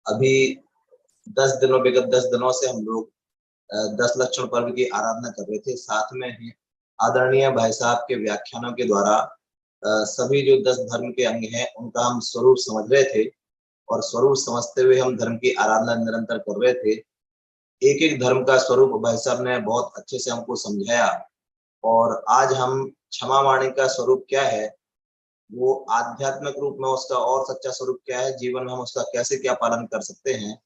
अभी 10 दिनों से हम लोग 10 लक्षण पर्व की आराधना कर रहे थे। साथ में ही आदरणीय भाई साहब के व्याख्यानों के द्वारा सभी जो 10 धर्म के अंग हैं उनका हम स्वरूप समझ रहे थे और स्वरूप समझते हुए हम धर्म की आराधना निरंतर कर रहे थे। एक एक धर्म का स्वरूप भाई साहब ने बहुत अच्छे से हमको समझाया और आज हम क्षमा वाणी का स्वरूप क्या है, वो आध्यात्मिक रूप में उसका और सच्चा स्वरूप क्या है, जीवन में हम उसका कैसे क्या पालन कर सकते हैं,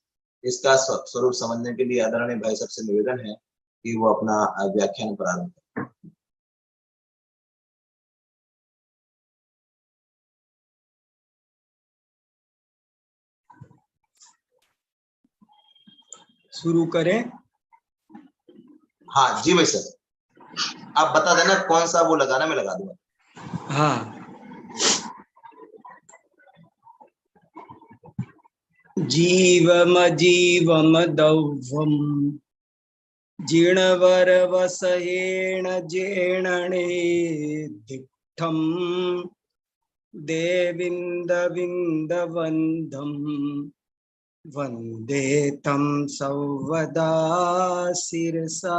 इसका स्वरूप समझने के लिए आदरणीय भाई साहब से निवेदन है कि वो अपना व्याख्यान प्रारंभ करें। शुरू करें? हाँ जी भाई सर, आप बता देना कौन सा वो लगाना, मैं लगा दूंगा। हाँ। जीवम जीवम दौवम जीर्णवर वसहेण जेणणे दिक्ठम देविंद विंद वंदम वंदे तम सौवदा शिरसा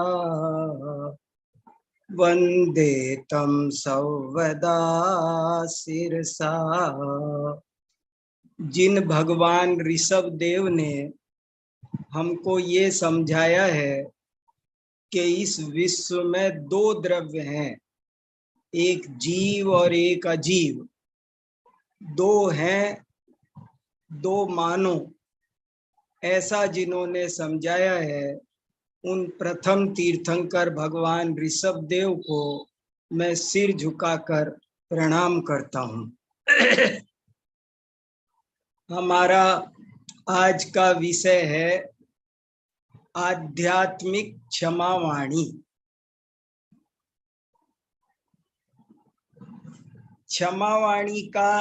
वंदे तम सौवदा शिरसा। जिन भगवान ऋषभ देव ने हमको ये समझाया है कि इस विश्व में दो द्रव्य हैं, एक जीव और एक अजीव, दो हैं दो मानो, ऐसा जिन्होंने समझाया है उन प्रथम तीर्थंकर भगवान ऋषभ देव को मैं सिर झुकाकर प्रणाम करता हूँ। हमारा आज का विषय है आध्यात्मिक क्षमावाणी। क्षमावाणी का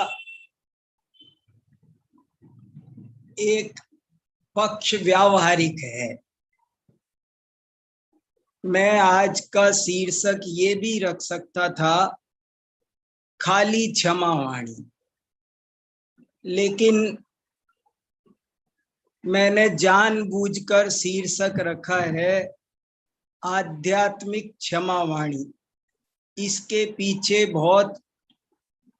एक पक्ष व्यावहारिक है। मैं आज का शीर्षक ये भी रख सकता था खाली क्षमावाणी, लेकिन मैंने जानबूझकर शीर्षक रखा है आध्यात्मिक क्षमावाणी। इसके पीछे बहुत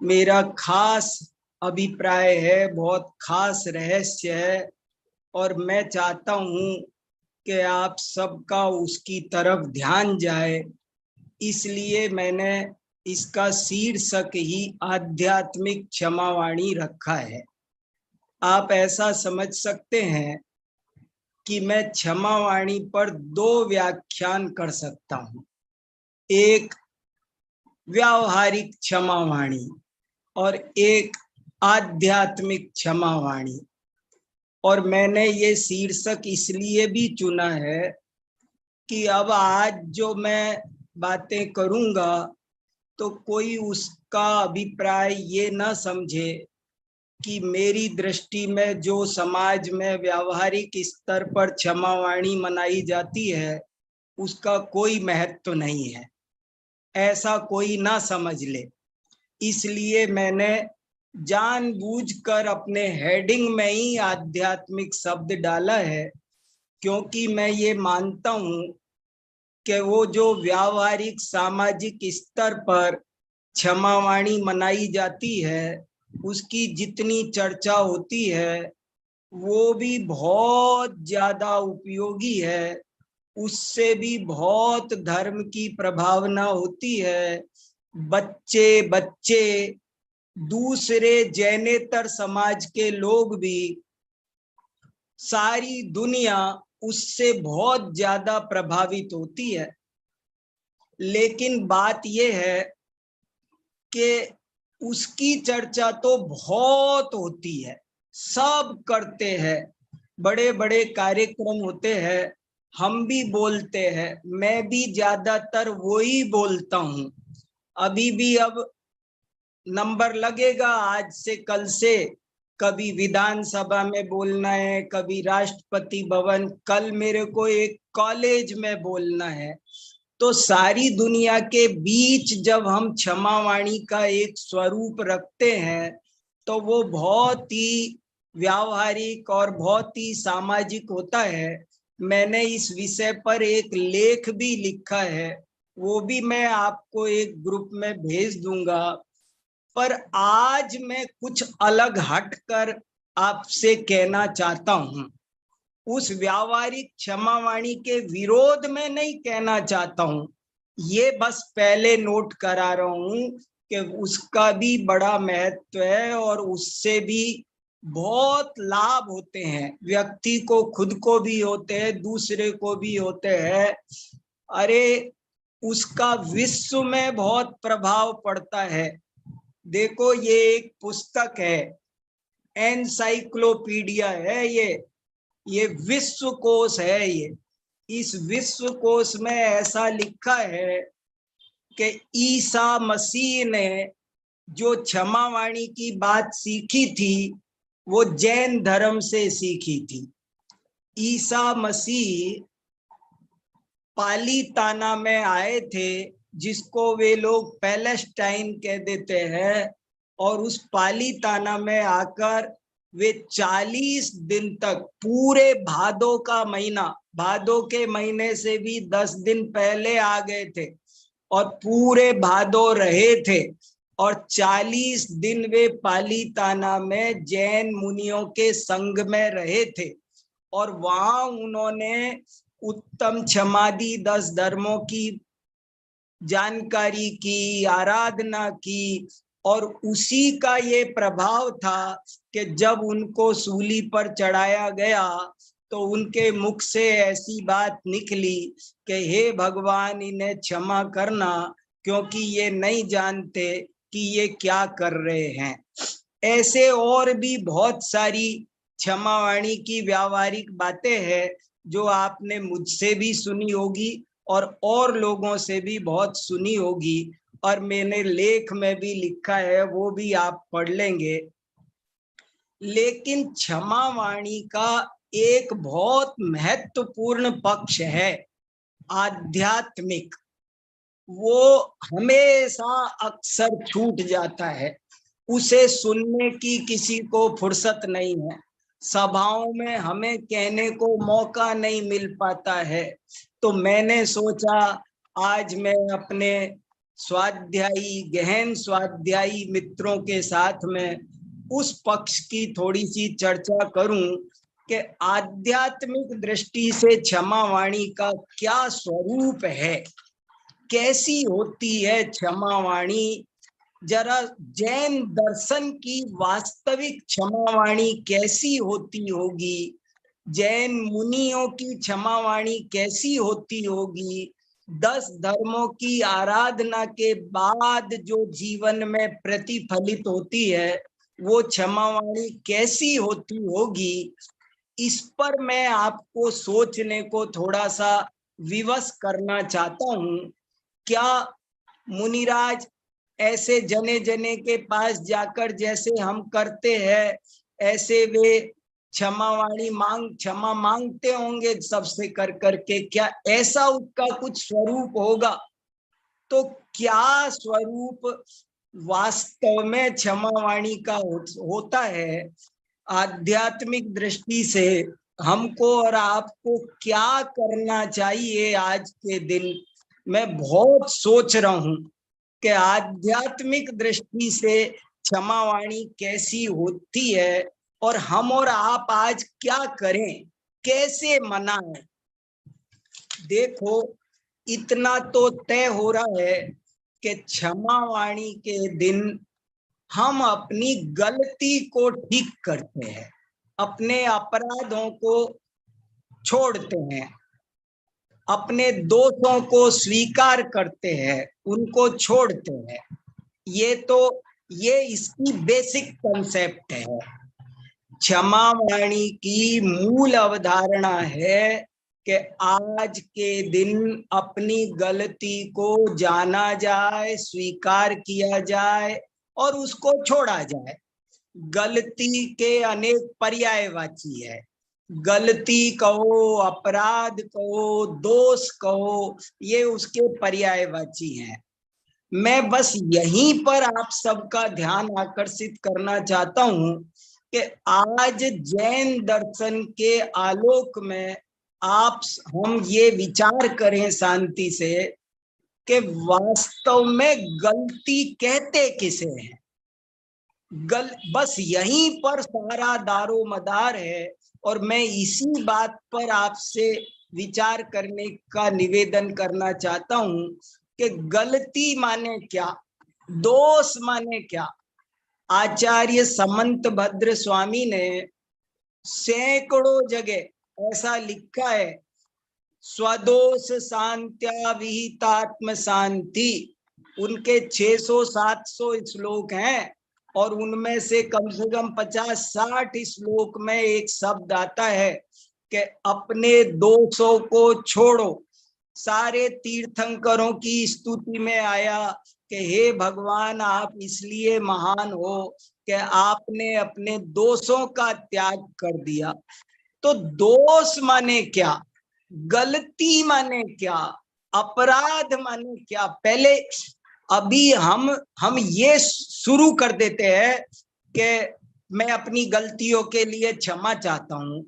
मेरा खास अभिप्राय है, बहुत खास रहस्य है और मैं चाहता हूँ कि आप सबका उसकी तरफ ध्यान जाए। इसलिए मैंने इसका शीर्षक ही आध्यात्मिक क्षमावाणी रखा है। आप ऐसा समझ सकते हैं कि मैं क्षमावाणी पर दो व्याख्यान कर सकता हूँ, एक व्यावहारिक क्षमावाणी और एक आध्यात्मिक क्षमावाणी। और मैंने ये शीर्षक इसलिए भी चुना है कि अब आज जो मैं बातें करूंगा तो कोई उसका अभिप्राय ये ना समझे कि मेरी दृष्टि में जो समाज में व्यावहारिक स्तर पर क्षमावाणी मनाई जाती है उसका कोई महत्व नहीं है, ऐसा कोई ना समझ ले। इसलिए मैंने जानबूझकर अपने हेडिंग में ही आध्यात्मिक शब्द डाला है, क्योंकि मैं ये मानता हूँ कि वो जो व्यावहारिक सामाजिक स्तर पर क्षमावाणी मनाई जाती है उसकी जितनी चर्चा होती है वो भी बहुत ज्यादा उपयोगी है, उससे भी बहुत धर्म की प्रभावना होती है। बच्चे बच्चे दूसरे जैनेतर समाज के लोग भी, सारी दुनिया उससे बहुत ज्यादा प्रभावित होती है। लेकिन बात यह है कि उसकी चर्चा तो बहुत होती है, सब करते हैं, बड़े बड़े कार्यक्रम होते हैं, हम भी बोलते हैं, मैं भी ज्यादातर वो ही बोलता हूँ। अभी भी अब नंबर लगेगा आज से कल से, कभी विधानसभा में बोलना है, कभी राष्ट्रपति भवन, कल मेरे को एक कॉलेज में बोलना है। तो सारी दुनिया के बीच जब हम क्षमावाणी का एक स्वरूप रखते हैं तो वो बहुत ही व्यावहारिक और बहुत ही सामाजिक होता है। मैंने इस विषय पर एक लेख भी लिखा है, वो भी मैं आपको एक ग्रुप में भेज दूंगा। पर आज मैं कुछ अलग हटकर आपसे कहना चाहता हूं। उस व्यावहारिक क्षमावाणी के विरोध में नहीं कहना चाहता हूं, ये बस पहले नोट करा रहा हूं कि उसका भी बड़ा महत्व है और उससे भी बहुत लाभ होते हैं। व्यक्ति को खुद को भी होते हैं, दूसरे को भी होते हैं। अरे उसका विश्व में बहुत प्रभाव पड़ता है। देखो ये एक पुस्तक है, एनसाइक्लोपीडिया है, ये विश्व कोश है। ये इस विश्व कोश में ऐसा लिखा है कि ईसा मसीह ने जो क्षमावाणी की बात सीखी थी वो जैन धर्म से सीखी थी। ईसा मसीह पालीताना में आए थे, जिसको वे लोग पैलेस्टाइन कह देते हैं, और उस पालीताना में आकर वे 40 दिन तक, पूरे भादो का महीना, भादो के महीने से भी 10 दिन पहले आ गए थे और पूरे भादो रहे थे, और 40 दिन वे पालीताना में जैन मुनियों के संग में रहे थे। और वहां उन्होंने उत्तम क्षमादि 10 धर्मों की जानकारी की, आराधना की, और उसी का ये प्रभाव था कि जब उनको सूली पर चढ़ाया गया तो उनके मुख से ऐसी बात निकली कि हे भगवान, इन्हें क्षमा करना, क्योंकि ये नहीं जानते कि ये क्या कर रहे हैं। ऐसे और भी बहुत सारी क्षमावाणी की व्यावहारिक बातें हैं जो आपने मुझसे भी सुनी होगी और लोगों से भी बहुत सुनी होगी, और मैंने लेख में भी लिखा है, वो भी आप पढ़ लेंगे। लेकिन क्षमावाणी का एक बहुत महत्वपूर्ण पक्ष है आध्यात्मिक, वो हमेशा अक्सर छूट जाता है। उसे सुनने की किसी को फुर्सत नहीं है, सभाओं में हमें कहने को मौका नहीं मिल पाता है। तो मैंने सोचा आज मैं अपने स्वाध्यायी, गहन स्वाध्यायी मित्रों के साथ में उस पक्ष की थोड़ी सी चर्चा करूं कि आध्यात्मिक दृष्टि से क्षमावाणी का क्या स्वरूप है, कैसी होती है क्षमावाणी। जरा जैन दर्शन की वास्तविक क्षमावाणी कैसी होती होगी, जैन मुनियों की क्षमावाणी कैसी होती होगी, 10 धर्मों की आराधना के बाद जो जीवन में प्रतिफलित होती है वो क्षमावाणी कैसी होती होगी, इस पर मैं आपको सोचने को थोड़ा सा विवश करना चाहता हूं। क्या मुनिराज ऐसे जने जने के पास जाकर जैसे हम करते हैं, ऐसे वे क्षमा मांगते होंगे सबसे कर करके? क्या ऐसा उसका कुछ स्वरूप होगा? तो क्या स्वरूप वास्तव में क्षमावाणी का होता है आध्यात्मिक दृष्टि से? हमको और आपको क्या करना चाहिए आज के दिन? मैं बहुत सोच रहा हूं कि आध्यात्मिक दृष्टि से क्षमावाणी कैसी होती है, और हम और आप आज क्या करें, कैसे मनाएं। देखो इतना तो तय हो रहा है कि क्षमावाणी के दिन हम अपनी गलती को ठीक करते हैं, अपने अपराधों को छोड़ते हैं, अपने दोषों को स्वीकार करते हैं, उनको छोड़ते हैं। ये इसकी बेसिक कंसेप्ट है। क्षमावाणी की मूल अवधारणा है कि आज के दिन अपनी गलती को जाना जाए, स्वीकार किया जाए और उसको छोड़ा जाए। गलती के अनेक पर्यायवाची है, गलती कहो, अपराध कहो, दोष कहो, ये उसके पर्यायवाची हैं। मैं बस यहीं पर आप सबका ध्यान आकर्षित करना चाहता हूं कि आज जैन दर्शन के आलोक में हम ये विचार करें शांति से कि वास्तव में गलती कहते किसे हैं। बस यहीं पर सारा दारो मदार है। और मैं इसी बात पर आपसे विचार करने का निवेदन करना चाहता हूं कि गलती माने क्या, दोष माने क्या। आचार्य समंत भद्र स्वामी ने सैकड़ों जगह ऐसा लिखा है, स्वदोष शांत्या विहितात्म शांति। उनके 600-700 श्लोक हैं और उनमें से कम 50-60 श्लोक में एक शब्द आता है कि अपने दोषों को छोड़ो। सारे तीर्थंकरों की स्तुति में आया कि हे भगवान, आप इसलिए महान हो कि आपने अपने दोषों का त्याग कर दिया। तो दोष माने क्या, गलती माने क्या, अपराध माने क्या। पहले अभी हम ये शुरू कर देते हैं कि मैं अपनी गलतियों के लिए क्षमा चाहता हूं,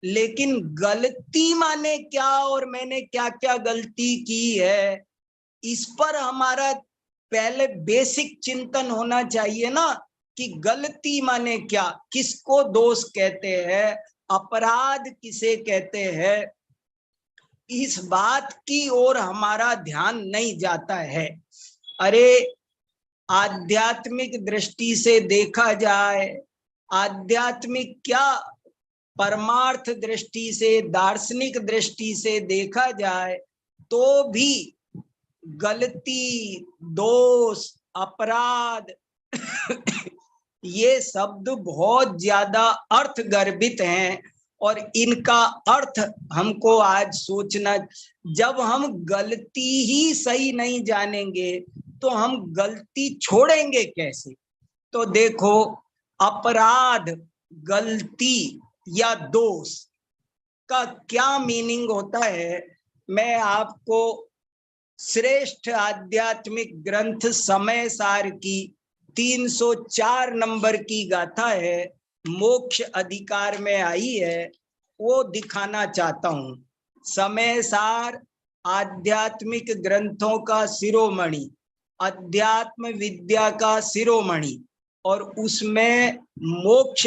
लेकिन गलती माने क्या और मैंने क्या क्या गलती की है, इस पर हमारा पहले बेसिक चिंतन होना चाहिए ना कि गलती माने क्या, किसको दोष कहते हैं, अपराध किसे कहते हैं। इस बात की ओर हमारा ध्यान नहीं जाता है। अरे आध्यात्मिक दृष्टि से देखा जाए, आध्यात्मिक क्या, परमार्थ दृष्टि से, दार्शनिक दृष्टि से देखा जाए तो भी गलती, दोष, अपराध ये शब्द बहुत ज्यादा अर्थ गर्भित हैं और इनका अर्थ हमको आज सोचना। जब हम गलती ही सही नहीं जानेंगे तो हम गलती छोड़ेंगे कैसे। तो देखो, अपराध, गलती या दोष का क्या मीनिंग होता है। मैं आपको श्रेष्ठ आध्यात्मिक ग्रंथ समय सार की 304 नंबर की गाथा है, मोक्ष अधिकार में आई है, वो दिखाना चाहता हूं। समय सार आध्यात्मिक ग्रंथों का शिरोमणि, अध्यात्म विद्या का शिरोमणि, और उसमें मोक्ष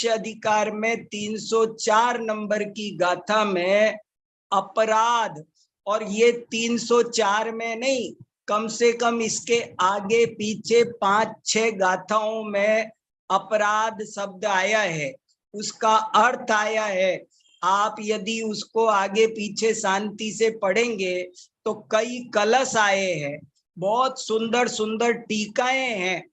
अधिकार में 304 नंबर की गाथा में अपराध, और ये 304 में नहीं, कम से कम इसके आगे पीछे 5-6 गाथाओं में अपराध शब्द आया है, उसका अर्थ आया है। आप यदि उसको आगे पीछे शांति से पढ़ेंगे तो कई कलश आए हैं, बहुत सुंदर सुंदर टीकाएं हैं,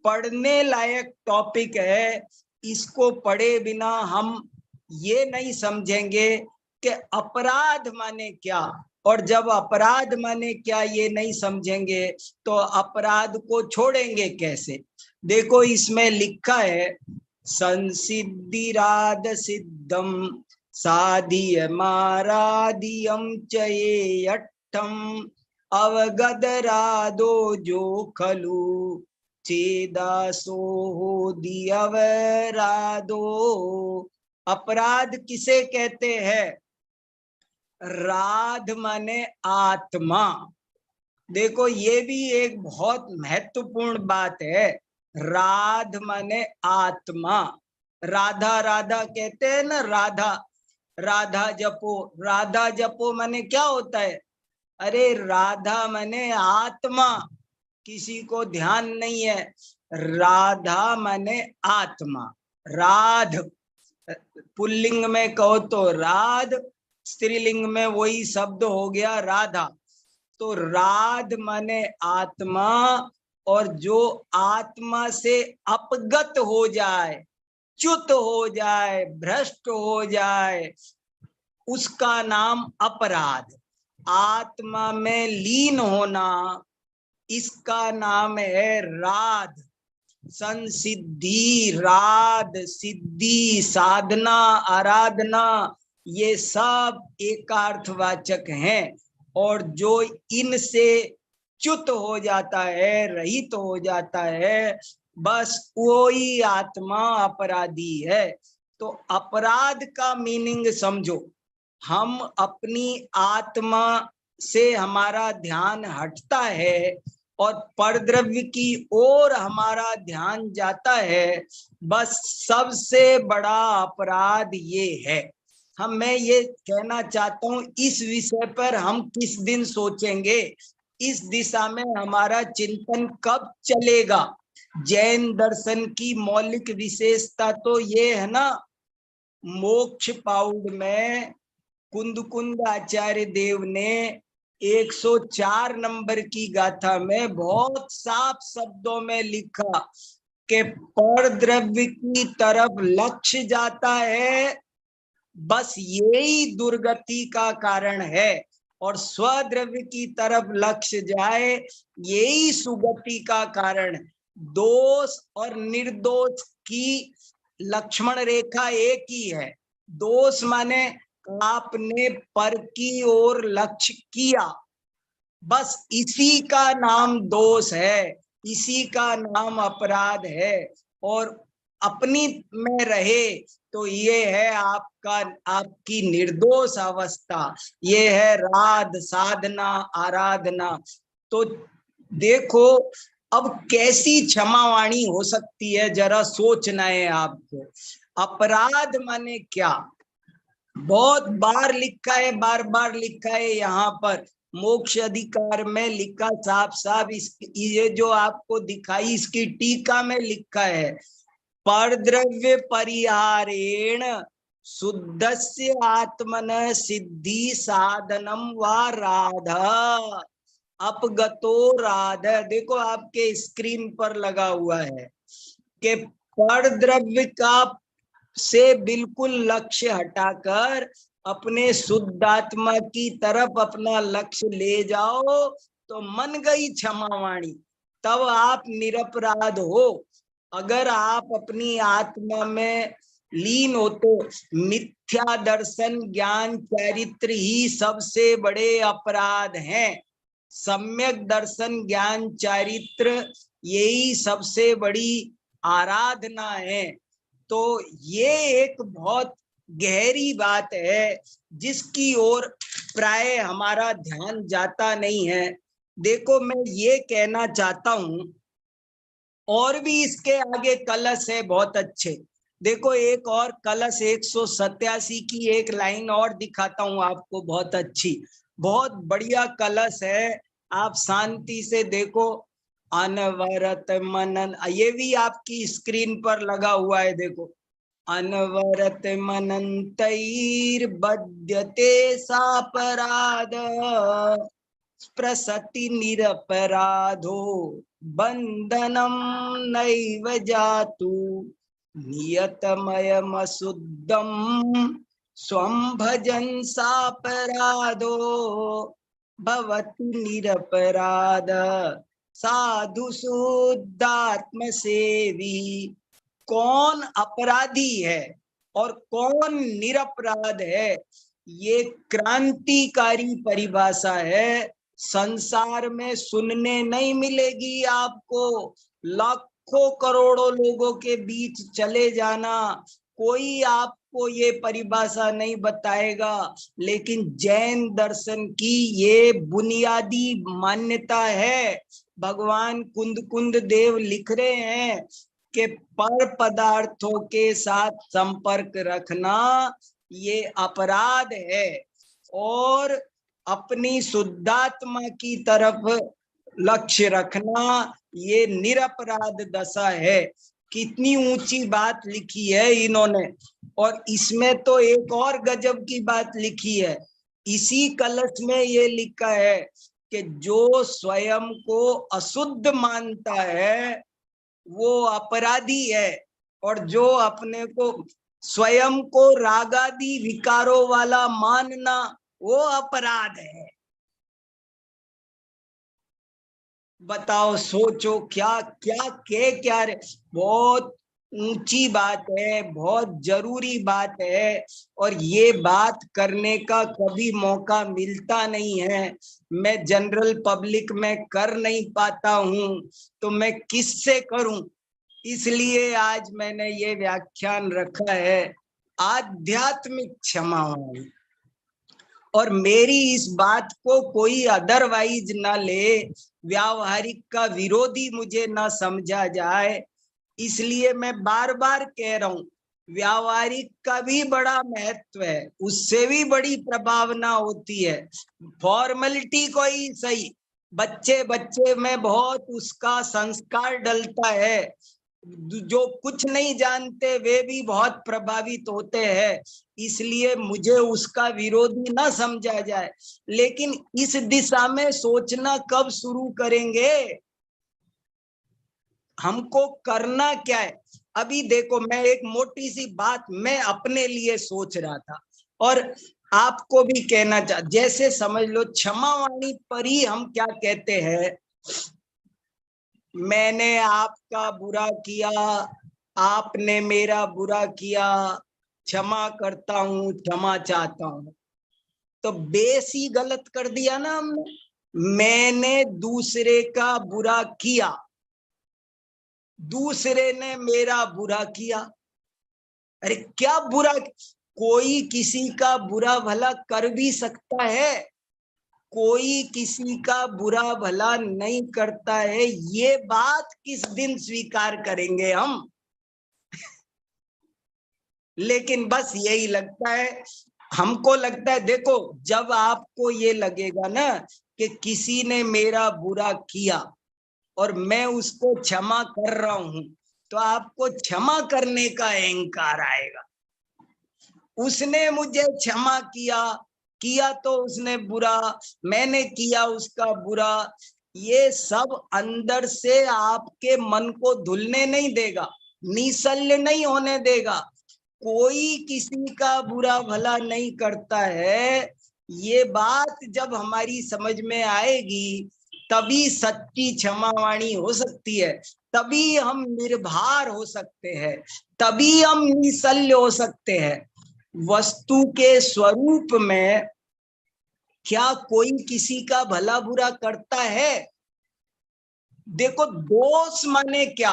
पढ़ने लायक टॉपिक है। इसको पढ़े बिना हम ये नहीं समझेंगे कि अपराध माने क्या, और जब अपराध माने क्या ये नहीं समझेंगे तो अपराध को छोड़ेंगे कैसे। देखो इसमें लिखा है, संसिद्धिराद सिद्धम साधियमाराधियम चयेयट्ठम अवगदरादो जो खलु चेदासो दियवरादो। अपराध किसे कहते हैं, राध माने आत्मा। देखो ये भी एक बहुत महत्वपूर्ण बात है, राध माने आत्मा। राधा राधा कहते हैं ना, राधा राधा जपो, राधा जपो माने क्या होता है, अरे राधा माने आत्मा, किसी को ध्यान नहीं है। राधा माने आत्मा, राध पुल्लिंग में कहो तो राध, स्त्रीलिंग में वही शब्द हो गया राधा। तो राध माने आत्मा, और जो आत्मा से अपगत हो जाए, च्युत हो जाए, भ्रष्ट हो जाए, उसका नाम अपराध। आत्मा में लीन होना, इसका नाम है राध। संसिद्धि, राध, सिद्धि, साधना, आराधना, ये सब एकार्थवाचक हैं। और जो इनसे च्युत हो जाता है, रहित हो जाता है, बस वही आत्मा अपराधी है। तो अपराध का मीनिंग समझो, हम अपनी आत्मा से हमारा ध्यान हटता है और परद्रव्य की ओर हमारा ध्यान जाता है, बस सबसे बड़ा अपराध ये है। मैं ये कहना चाहता हूं, इस विषय पर हम किस दिन सोचेंगे, इस दिशा में हमारा चिंतन कब चलेगा। जैन दर्शन की मौलिक विशेषता तो ये है ना, मोक्ष पाउड में कुंद आचार्य देव ने 104 नंबर की गाथा में बहुत साफ शब्दों में लिखा कि पर द्रव्य की तरफ लक्ष्य जाता है, बस यही दुर्गति का कारण है, और स्वद्रव्य की तरफ लक्ष्य जाए यही सुगति का कारण है। दोष और निर्दोष की लक्ष्मण रेखा एक ही है। दोष माने आपने पर की ओर लक्ष्य किया, बस इसी का नाम दोष है, इसी का नाम अपराध है। और अपनी में रहे तो ये है आपकी निर्दोष अवस्था, ये है राध साधना आराधना। तो देखो अब कैसी क्षमावाणी हो सकती है, जरा सोचना है आपको। अपराध माने क्या, बहुत बार लिखा है, बार बार लिखा है, यहाँ पर मोक्ष अधिकार में लिखा साफ साफ। ये जो आपको दिखाई इसकी टीका में लिखा है, परद्रव्य परिहारेण शुद्धस्य आत्मन सिद्धि साधनम व राधा अपगतो राधा। देखो आपके स्क्रीन पर लगा हुआ है कि परद्रव्य का से बिल्कुल लक्ष्य हटाकर अपने शुद्धात्मा की तरफ अपना लक्ष्य ले जाओ तो मन गई क्षमावाणी, तब आप निरपराध हो। अगर आप अपनी आत्मा में लीन हो तो मिथ्या दर्शन ज्ञान चरित्र ही सबसे बड़े अपराध हैं। सम्यक दर्शन ज्ञान चरित्र यही सबसे बड़ी आराधना है। तो ये एक बहुत गहरी बात है जिसकी ओर प्राय हमारा ध्यान जाता नहीं है। देखो मैं ये कहना चाहता हूं, और भी इसके आगे कलश है बहुत अच्छे। देखो एक और कलश 187 की एक लाइन और दिखाता हूं आपको, बहुत अच्छी, बहुत बढ़िया कलश है। आप शांति से देखो। अनवरत मनन, ये भी आपकी स्क्रीन पर लगा हुआ है, देखो। अनवरत मनन्तैर् बध्यते सापराध प्रसति निरपराधो बंधनम नैव जातु नियतमयमशुद्धम स्वं भजन सापराधो भवति निरपराध साधु शुद्धात्म सेवी। कौन अपराधी है और कौन निरपराध है, ये क्रांतिकारी परिभाषा है। संसार में सुनने नहीं मिलेगी आपको। लाखों करोड़ों लोगों के बीच चले जाना, कोई आपको ये परिभाषा नहीं बताएगा, लेकिन जैन दर्शन की ये बुनियादी मान्यता है। भगवान कुंद देव लिख रहे हैं कि पर पदार्थों के साथ संपर्क रखना ये अपराध है, और अपनी शुद्धात्मा की तरफ लक्ष्य रखना ये निरपराध दशा है। कितनी ऊंची बात लिखी है इन्होंने। और इसमें तो एक और गजब की बात लिखी है, इसी कलश में ये लिखा है कि जो स्वयं को अशुद्ध मानता है वो अपराधी है, और जो अपने को स्वयं को रागादि विकारों वाला मानना वो अपराध है। बताओ, सोचो, क्या क्या क्या रे। बहुत ऊंची बात है, बहुत जरूरी बात है, और ये बात करने का कभी मौका मिलता नहीं है। मैं जनरल पब्लिक में कर नहीं पाता हूं, तो मैं किससे करूं। इसलिए आज मैंने ये व्याख्यान रखा है आध्यात्मिक क्षमावाणी। और मेरी इस बात को कोई अदरवाइज ना ले, व्यावहारिक का विरोधी मुझे ना समझा जाए, इसलिए मैं बार बार कह रहा हूं व्यावहारिक का भी बड़ा महत्व है, उससे भी बड़ी प्रभावना होती है। फॉर्मेलिटी को ही सही, बच्चे बच्चे में बहुत उसका संस्कार डलता है, जो कुछ नहीं जानते वे भी बहुत प्रभावित होते हैं, इसलिए मुझे उसका विरोधी ना समझा जाए। लेकिन इस दिशा में सोचना कब शुरू करेंगे, हमको करना क्या है? अभी देखो, मैं एक मोटी सी बात मैं अपने लिए सोच रहा था और आपको भी कहना चाह, जैसे समझ लो क्षमावाणी पर ही हम क्या कहते हैं, मैंने आपका बुरा किया, आपने मेरा बुरा किया, क्षमा करता हूं, क्षमा चाहता हूं। तो बेस ही गलत कर दिया ना हमने। मैंने दूसरे का बुरा किया, दूसरे ने मेरा बुरा किया। अरे क्या बुरा, कोई किसी का बुरा भला कर भी सकता है, कोई किसी का बुरा भला नहीं करता है, ये बात किस दिन स्वीकार करेंगे हम? लेकिन बस यही लगता है, हमको लगता है, देखो जब आपको ये लगेगा ना कि किसी ने मेरा बुरा किया और मैं उसको क्षमा कर रहा हूं, तो आपको क्षमा करने का अहंकार आएगा। उसने मुझे क्षमा किया, किया तो उसने बुरा, मैंने किया उसका बुरा, ये सब अंदर से आपके मन को धुलने नहीं देगा, निसल्य नहीं होने देगा। कोई किसी का बुरा भला नहीं करता है, ये बात जब हमारी समझ में आएगी तभी सच्ची क्षमावाणी हो सकती है, तभी हम निर्भर हो सकते हैं, तभी हम निसल्य हो सकते हैं। वस्तु के स्वरूप में क्या कोई किसी का भला बुरा करता है? देखो दोष माने क्या,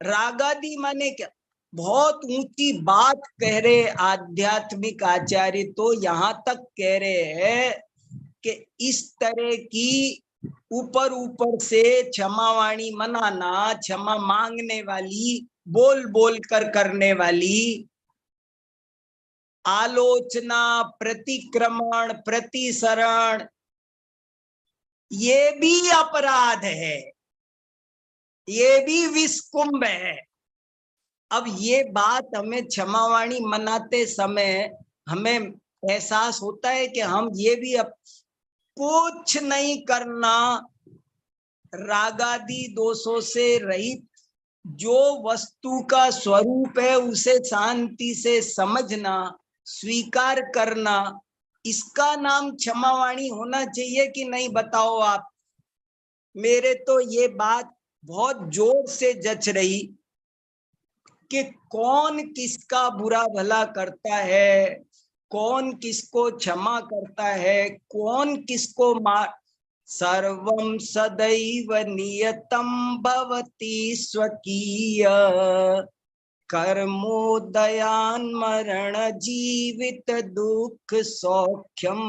रागादि माने क्या, बहुत ऊंची बात कह रहे आध्यात्मिक आचार्य, तो यहां तक कह रहे हैं कि इस तरह की ऊपर ऊपर से क्षमावाणी मनाना, क्षमा मांगने वाली, बोल बोल कर करने वाली आलोचना, प्रतिक्रमण, प्रतिसरण, ये भी अपराध है, ये भी विषकुंभ है। अब ये बात हमें क्षमावाणी मनाते समय हमें एहसास होता है कि हम ये भी अब कुछ नहीं करना, रागादि दोषों से रहित जो वस्तु का स्वरूप है उसे शांति से समझना, स्वीकार करना, इसका नाम क्षमावाणी होना चाहिए कि नहीं? बताओ आप। मेरे तो ये बात बहुत जोर से जच रही कि कौन किसका बुरा भला करता है, कौन किसको क्षमा करता है, कौन किसको मार। सर्वं सदैव नियतं भवति स्वकीय कर्मोदयान मरण जीवित दुख सौख्यम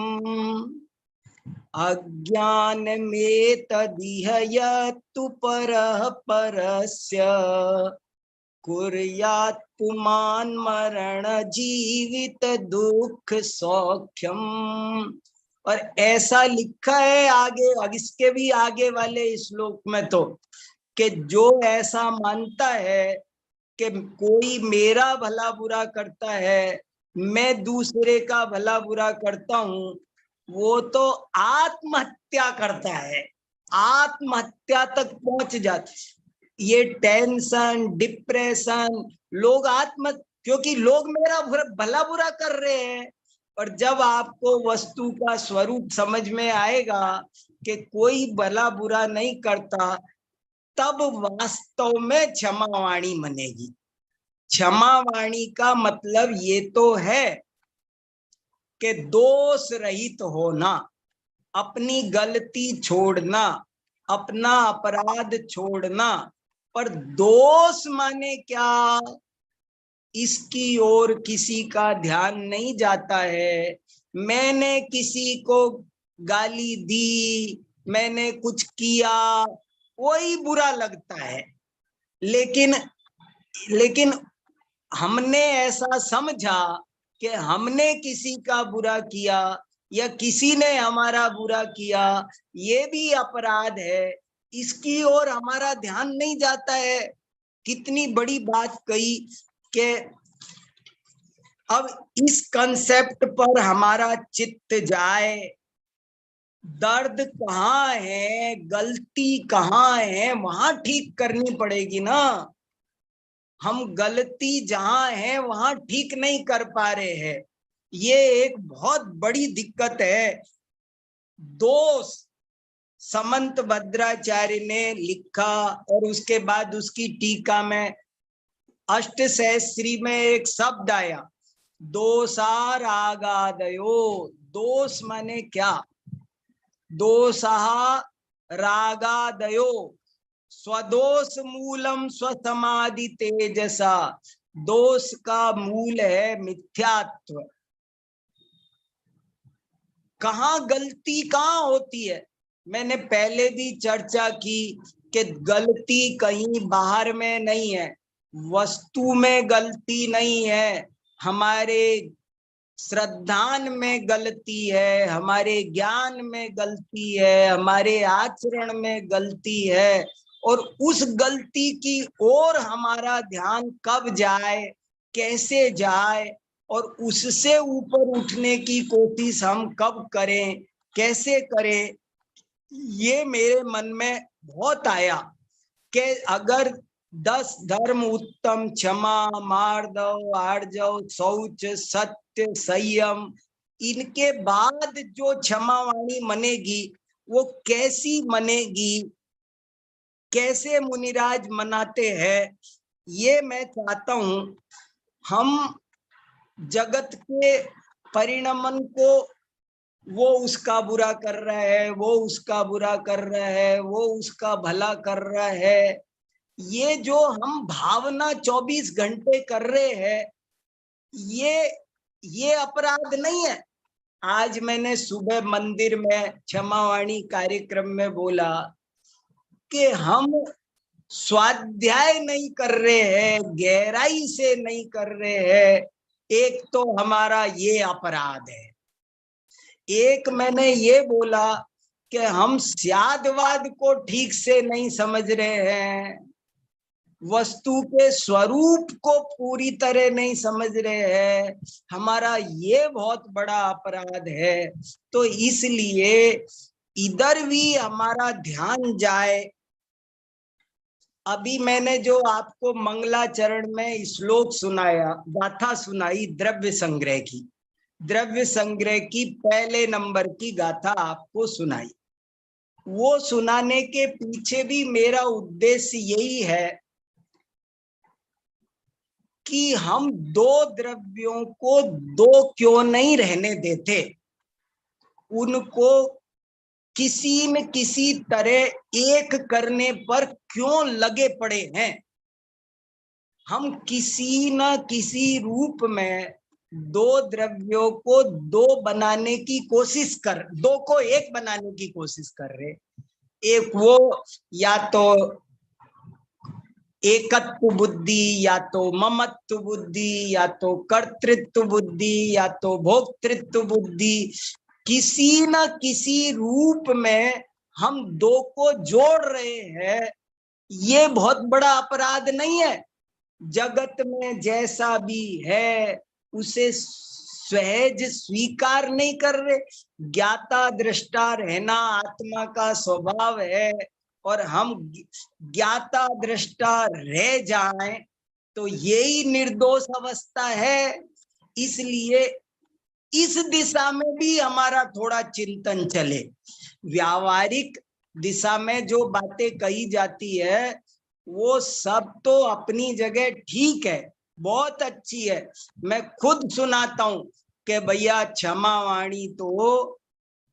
अज्ञान में तदिह यत्तु परः परस्य कुर्यात् पुमान् मरण जीवित दुख सौख्यम। और ऐसा लिखा है आगे, इसके भी आगे वाले श्लोक में तो, कि जो ऐसा मानता है कि कोई मेरा भला बुरा करता है, मैं दूसरे का भला बुरा करता हूं, वो तो आत्महत्या करता है, आत्महत्या तक पहुंच जाता। ये टेंशन, डिप्रेशन, लोग क्योंकि लोग मेरा भला बुरा कर रहे हैं। और जब आपको वस्तु का स्वरूप समझ में आएगा कि कोई भला बुरा नहीं करता, तब वास्तव में क्षमावाणी बनेगी। क्षमावाणी का मतलब ये तो है कि दोष रहित होना, अपनी गलती छोड़ना, अपना अपराध छोड़ना, पर दोष माने क्या, इसकी ओर किसी का ध्यान नहीं जाता है। मैंने किसी को गाली दी, मैंने कुछ किया, वही बुरा लगता है। लेकिन हमने ऐसा समझा कि हमने किसी का बुरा किया या किसी ने हमारा बुरा किया, ये भी अपराध है, इसकी ओर हमारा ध्यान नहीं जाता है। कितनी बड़ी बात कही कि अब इस कंसेप्ट पर हमारा चित्त जाए, दर्द कहाँ है, गलती कहाँ है, वहां ठीक करनी पड़ेगी ना। हम गलती जहां है वहां ठीक नहीं कर पा रहे हैं, ये एक बहुत बड़ी दिक्कत है। दोष समंत भद्राचार्य ने लिखा और उसके बाद उसकी टीका में अष्टसहस्त्री में एक शब्द आया, दोषारागादयो। दोष माने क्या, दोषः रागादयो स्वदोष मूलम स्वसमाधि तेजसा। दोष का मूल है मिथ्यात्व। कहाँ गलती कहाँ होती है, मैंने पहले भी चर्चा की कि गलती कहीं बाहर में नहीं है, वस्तु में गलती नहीं है, हमारे श्रद्धान में गलती है, हमारे ज्ञान में गलती है, हमारे आचरण में गलती है। और उस गलती की ओर हमारा ध्यान कब जाए, कैसे जाए, और उससे ऊपर उठने की कोशिश हम कब करें, कैसे करें, ये मेरे मन में बहुत आया कि अगर 10 धर्म उत्तम, क्षमा, मार्दव, आर्जव, शौच, सत्य, संयम, इनके बाद जो क्षमा वाणी मनेगी वो कैसी मनेगी, कैसे मुनिराज मनाते हैं, ये मैं चाहता हूं। हम जगत के परिणमन को, वो उसका बुरा कर रहा है, वो उसका बुरा कर रहा है, वो उसका भला कर रहा है, ये जो हम भावना 24 घंटे कर रहे हैं, ये अपराध नहीं है। आज मैंने सुबह मंदिर में क्षमावाणी कार्यक्रम में बोला कि हम स्वाध्याय नहीं कर रहे हैं, गहराई से नहीं कर रहे हैं। एक तो हमारा ये अपराध है। एक मैंने ये बोला कि हम स्यादवाद को ठीक से नहीं समझ रहे हैं, वस्तु के स्वरूप को पूरी तरह नहीं समझ रहे हैं, हमारा ये बहुत बड़ा अपराध है। तो इसलिए इधर भी हमारा ध्यान जाए। अभी मैंने जो आपको मंगलाचरण में श्लोक सुनाया, गाथा सुनाई द्रव्य संग्रह की, द्रव्य संग्रह की पहले नंबर की गाथा आपको सुनाई, वो सुनाने के पीछे भी मेरा उद्देश्य यही है कि हम दो द्रव्यों को दो क्यों नहीं रहने देते, उनको किसी न किसी तरह एक करने पर क्यों लगे पड़े हैं। हम किसी न किसी रूप में दो द्रव्यों को दो बनाने की कोशिश कर, दो को एक बनाने की कोशिश कर रहे। एक वो या तो एकत्व बुद्धि, या तो ममत्व बुद्धि, या तो कर्तृत्व बुद्धि, या तो भोक्तृत्व बुद्धि, किसी न किसी रूप में हम दो को जोड़ रहे हैं। ये बहुत बड़ा अपराध नहीं है। जगत में जैसा भी है उसे सहज स्वीकार नहीं कर रहे। ज्ञाता दृष्टा रहना आत्मा का स्वभाव है, और हम ज्ञाता दृष्टा रह जाएं तो यही निर्दोष अवस्था है। इसलिए इस दिशा में भी हमारा थोड़ा चिंतन चले। व्यावहारिक दिशा में जो बातें कही जाती है वो सब तो अपनी जगह ठीक है, बहुत अच्छी है। मैं खुद सुनाता हूं कि भैया क्षमावाणी तो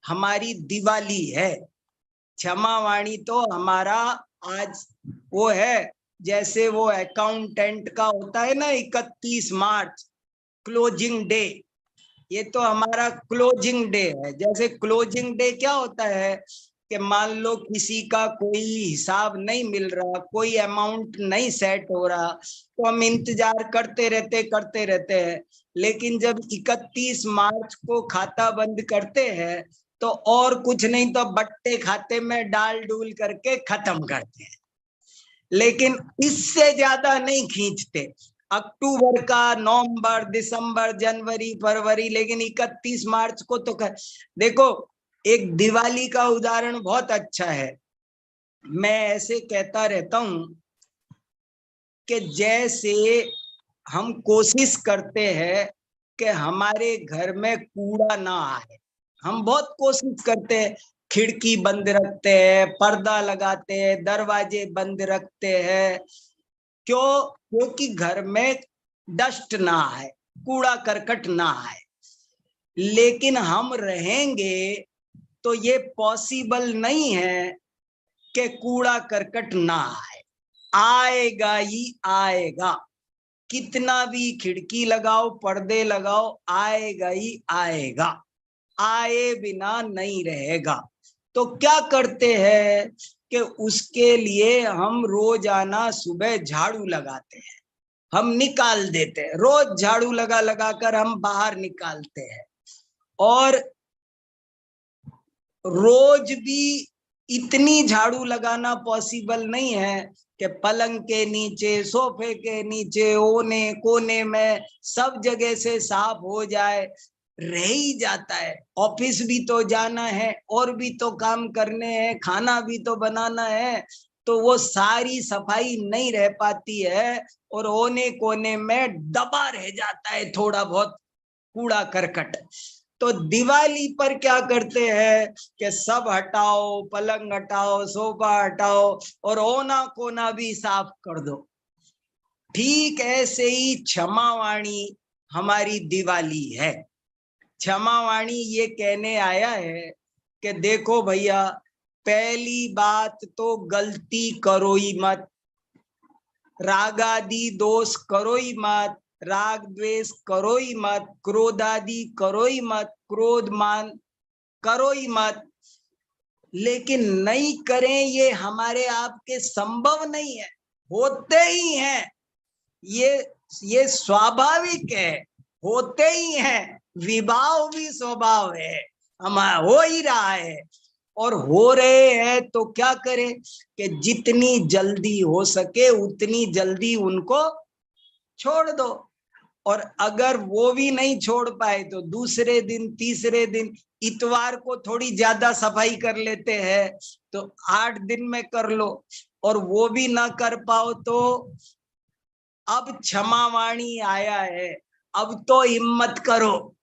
हमारी दिवाली है, क्षमावाणी तो हमारा आज वो है जैसे वो अकाउंटेंट का होता है ना 31 मार्च क्लोजिंग डे, ये तो हमारा क्लोजिंग डे है। जैसे क्लोजिंग डे क्या होता है कि मान लो किसी का कोई हिसाब नहीं मिल रहा, कोई अमाउंट नहीं सेट हो रहा, तो हम इंतजार करते रहते हैं। लेकिन जब 31 मार्च को खाता बंद करते हैं तो और कुछ नहीं तो बट्टे खाते में डाल डूल करके खत्म करते हैं, लेकिन इससे ज्यादा नहीं खींचते। अक्टूबर का, नवंबर, दिसंबर, जनवरी, फरवरी, लेकिन 31 मार्च को तो देखो, एक दिवाली का उदाहरण बहुत अच्छा है। मैं ऐसे कहता रहता हूं कि जैसे हम कोशिश करते हैं कि हमारे घर में कूड़ा ना आए, हम बहुत कोशिश करते हैं, खिड़की बंद रखते हैं, पर्दा लगाते हैं, दरवाजे बंद रखते हैं। क्यों? क्योंकि घर में डस्ट ना आए, कूड़ा करकट ना आए। लेकिन हम रहेंगे तो ये पॉसिबल नहीं है कि कूड़ा करकट ना आए, आएगा ही आएगा। कितना भी खिड़की लगाओ, पर्दे लगाओ, आएगा ही आएगा, आए बिना नहीं रहेगा। तो क्या करते हैं कि उसके लिए हम रोजाना सुबह झाड़ू लगाते हैं, हम निकाल देते हैं, रोज झाड़ू लगा लगा कर हम बाहर निकालते हैं। और रोज भी इतनी झाड़ू लगाना पॉसिबल नहीं है कि पलंग के नीचे, सोफे के नीचे, ओने कोने में सब जगह से साफ हो जाए, रह ही जाता है। ऑफिस भी तो जाना है, और भी तो काम करने हैं, खाना भी तो बनाना है, तो वो सारी सफाई नहीं रह पाती है और ओने कोने में दबा रह जाता है थोड़ा बहुत कूड़ा करकट। तो दिवाली पर क्या करते हैं कि सब हटाओ, पलंग हटाओ, सोफा हटाओ और ओना कोना भी साफ कर दो। ठीक ऐसे ही क्षमावाणी हमारी दिवाली है। क्षमावाणी ये कहने आया है कि देखो भैया, पहली बात तो गलती करो ही मत, राग आदि दोष करो ही मत, राग द्वेष करो ही मत, क्रोध आदि करो ही मत, क्रोध मान करो ही मत। लेकिन नहीं करें ये हमारे आपके संभव नहीं है, होते ही हैं, ये स्वाभाविक है, होते ही हैं, विभाव भी स्वभाव है, हमारा हो ही रहा है। और हो रहे हैं तो क्या करें कि जितनी जल्दी हो सके उतनी जल्दी उनको छोड़ दो। और अगर वो भी नहीं छोड़ पाए तो दूसरे दिन, तीसरे दिन, इतवार को थोड़ी ज्यादा सफाई कर लेते हैं तो 8 दिन में कर लो। और वो भी ना कर पाओ तो अब क्षमावाणी आया है, अब तो हिम्मत करो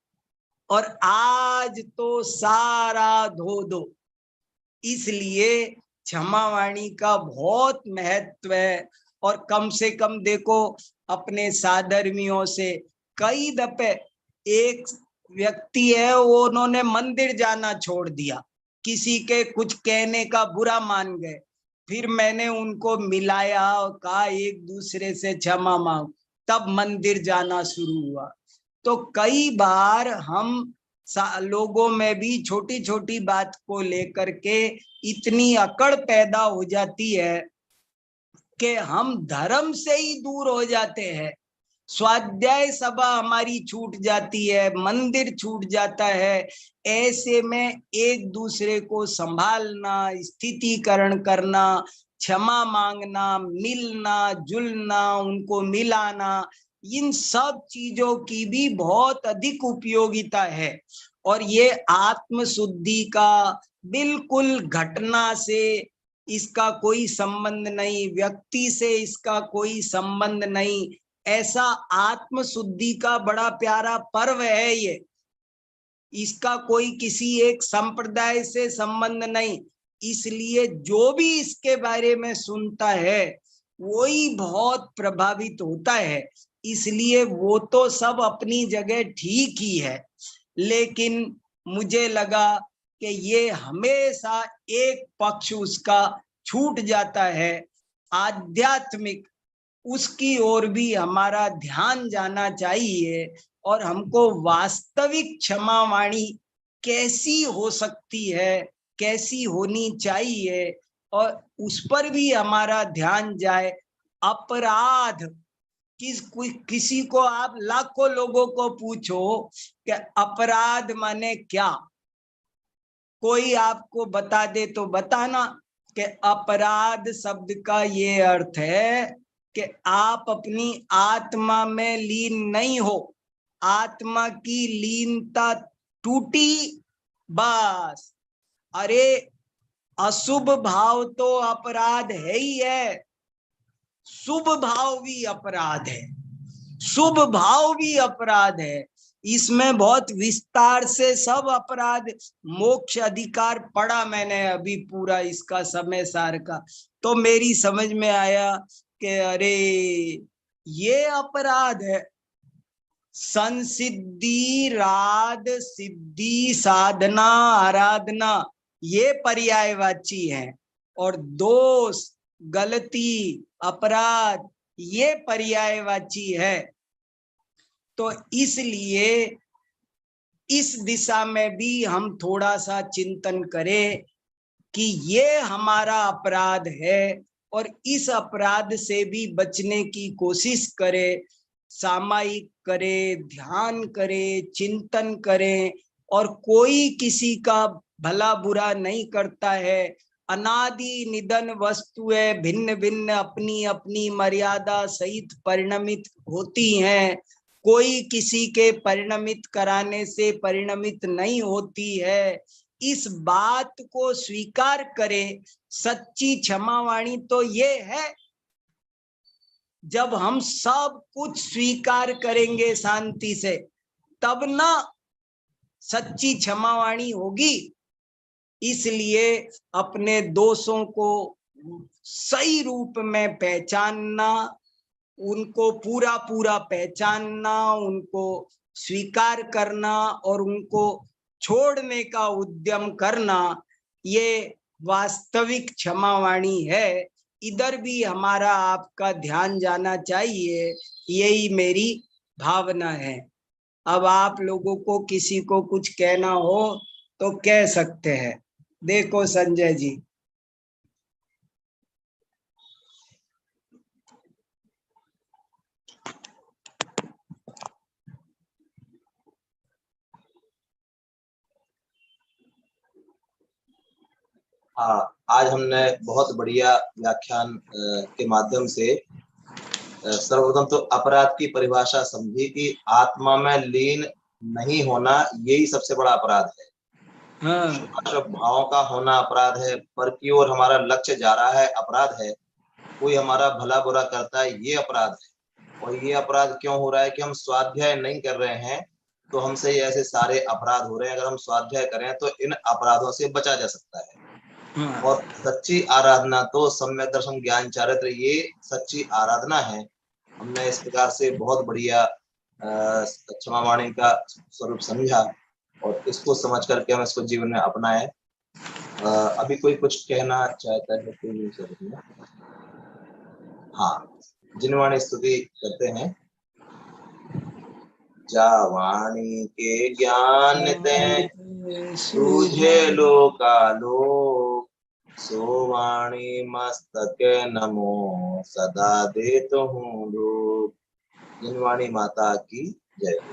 और आज तो सारा धो दो। इसलिए क्षमावाणी का बहुत महत्व है। और कम से कम देखो, अपने साधर्मियों से कई दफे एक व्यक्ति है, वो उन्होंने मंदिर जाना छोड़ दिया, किसी के कुछ कहने का बुरा मान गए। फिर मैंने उनको मिलाया और कहा एक दूसरे से क्षमा मांग, तब मंदिर जाना शुरू हुआ। तो कई बार हम लोगों में भी छोटी छोटी बात को लेकर के इतनी अकड़ पैदा हो जाती है कि हम धर्म से ही दूर हो जाते हैं। स्वाध्याय सभा हमारी छूट जाती है, मंदिर छूट जाता है। ऐसे में एक दूसरे को संभालना, स्थितिकरण करना, क्षमा मांगना, मिलना जुलना, उनको मिलाना, इन सब चीजों की भी बहुत अधिक उपयोगिता है। और ये आत्म शुद्धि का बिल्कुल घटना से इसका कोई संबंध नहीं, व्यक्ति से इसका कोई संबंध नहीं। ऐसा आत्म शुद्धि का बड़ा प्यारा पर्व है ये, इसका कोई किसी एक संप्रदाय से संबंध नहीं। इसलिए जो भी इसके बारे में सुनता है वही बहुत प्रभावित होता है। इसलिए वो तो सब अपनी जगह ठीक ही है, लेकिन मुझे लगा कि ये हमेशा एक पक्ष उसका छूट जाता है। आध्यात्मिक, उसकी ओर भी हमारा ध्यान जाना चाहिए। और हमको वास्तविक क्षमा वाणी कैसी हो सकती है, कैसी होनी चाहिए, और उस पर भी हमारा ध्यान जाए। अपराध, किसी को आप लाखों लोगों को पूछो कि अपराध माने क्या, कोई आपको बता दे तो बताना कि अपराध शब्द का ये अर्थ है कि आप अपनी आत्मा में लीन नहीं हो, आत्मा की लीनता टूटी बस। अरे अशुभ भाव तो अपराध है ही है, शुभ भाव भी अपराध है, शुभ भाव भी अपराध है। इसमें बहुत विस्तार से सब अपराध, मोक्ष अधिकार पढ़ा मैंने अभी पूरा इसका समय सार का, तो मेरी समझ में आया कि अरे ये अपराध है। संसिद्धि, राध, सिद्धि, साधना, आराधना, ये पर्यायवाची हैं, और दोष, गलती, अपराध, ये पर्यायवाची है। तो इसलिए इस दिशा में भी हम थोड़ा सा चिंतन करें कि ये हमारा अपराध है, और इस अपराध से भी बचने की कोशिश करें, सामायिक करें, ध्यान करें, चिंतन करें। और कोई किसी का भला बुरा नहीं करता है, अनादि निधन वस्तुएं भिन्न भिन्न अपनी अपनी मर्यादा सहित परिणमित होती हैं, कोई किसी के परिणमित कराने से परिणमित नहीं होती है। इस बात को स्वीकार करें। सच्ची क्षमावाणी तो ये है, जब हम सब कुछ स्वीकार करेंगे शांति से, तब ना सच्ची क्षमावाणी होगी। इसलिए अपने दोषों को सही रूप में पहचानना, उनको पूरा पूरा पहचानना, उनको स्वीकार करना और उनको छोड़ने का उद्यम करना, ये वास्तविक क्षमावाणी है। इधर भी हमारा आपका ध्यान जाना चाहिए, यही मेरी भावना है। अब आप लोगों को किसी को कुछ कहना हो तो कह सकते हैं। देखो संजय जी। हाँ, आज हमने बहुत बढ़िया व्याख्यान के माध्यम से सर्वप्रथम तो अपराध की परिभाषा समझी कि आत्मा में लीन नहीं होना, यही सबसे बड़ा अपराध है। शुभाशुभ भावों का होना अपराध है, पर की ओर हमारा लक्ष्य जा रहा है अपराध है। कोई हमारा भला बुरा करता है, ये अपराध है। और ये अपराध क्यों हो रहा है कि हम स्वाध्याय नहीं कर रहे हैं, तो हमसे ये ऐसे सारे अपराध हो रहे हैं। अगर हम स्वाध्याय करें तो इन अपराधों से बचा जा सकता है। और सच्ची आराधना तो सम्यक दर्शन ज्ञान चारित्र, ये सच्ची आराधना है। हमने इस प्रकार से बहुत बढ़िया क्षमावाणी का स्वरूप समझा, और इसको समझ करके हम इसको जीवन में अपनाएं। अभी कोई कुछ कहना चाहता है तो हाँ, जिनवाणी स्तुति करते हैं। जा वाणी के ज्ञान ते सूझे लोकालोक, सो वाणी मस्तक नमो सदा देत हूँ लोक। जिनवाणी माता की जय।